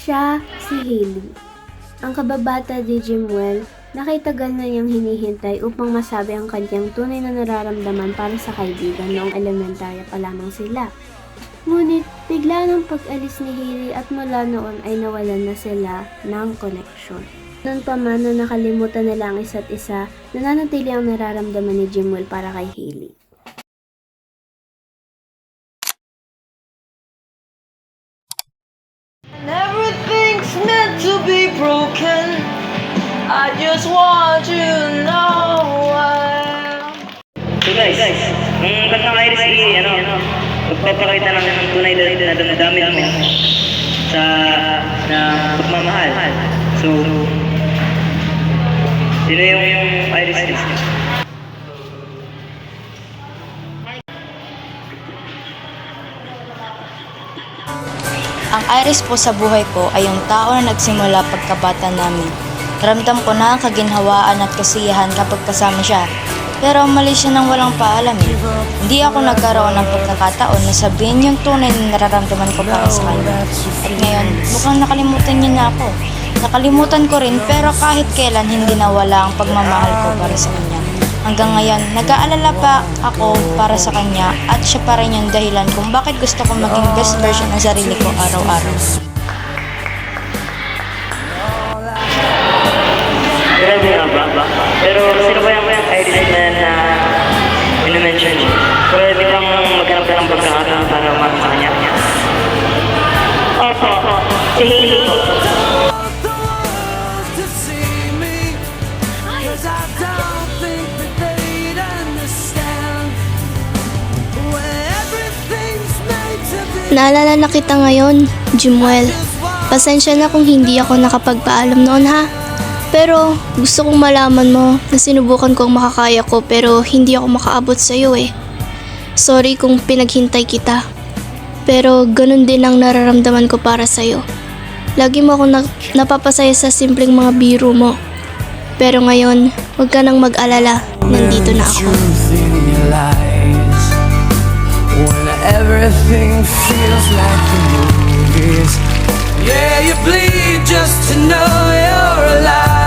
Siya si Hailey. Ang kababata ni Jimwell na kay tagal na niyang hinihintay upang masabi ang kanyang tunay na nararamdaman para sa kaibigan noong elementarya pa lamang sila. Ngunit bigla ng pag-alis ni Hailey at mula noon ay nawalan na sila ng koneksyon. Noon pa man na nakalimutan nila ang isa't isa, nananatili ang nararamdaman ni Jimwell para kay Hailey. Everything's meant to be broken. I just want you to know So guys, nung kantang Iris magpapakita lang ng tunay na damdamin mo sa pagmamahal. So, sino yung Iris? Ang Iris po sa buhay ko ay yung tao na nagsimula pagkabata namin. Ramdam ko na ang kaginhawaan at kasiyahan kapag kasama siya. Pero mali siya nang walang paalam eh. Hindi ako nagkaroon ng pagkakataon na sabihin yung tunay na nararamdaman ko para sa kanya. At ngayon, mukhang nakalimutan niya na ako. Nakalimutan ko rin pero kahit kailan hindi nawala ang pagmamahal ko para sa kanya. Hanggang ngayon, nag-aalala pa ako para sa kanya at siya pa rin yung dahilan kung bakit gusto ko maging best version ng sarili ko araw-araw. Grabe nga ba? Pero sino ba yung Iris na ina-mention niyo? Pwede bang maghanap ka ng pagkakataon para umasa sa kanya? Opo, si Hailey po. Naalala na kita ngayon, Jimwell. Pasensya na kung hindi ako nakapagpaalam noon ha. Pero gusto kong malaman mo na sinubukan kong makakaya ko pero hindi ako makaabot sa iyo eh. Sorry kung pinaghintay kita. Pero ganun din ang nararamdaman ko para sa iyo. Lagi mo akong napapasaya sa simpleng mga biro mo. Pero ngayon, huwag ka nang mag-alala. Nandito na ako. when everything feels like the movies. Yeah, you bleed just to know you're alive.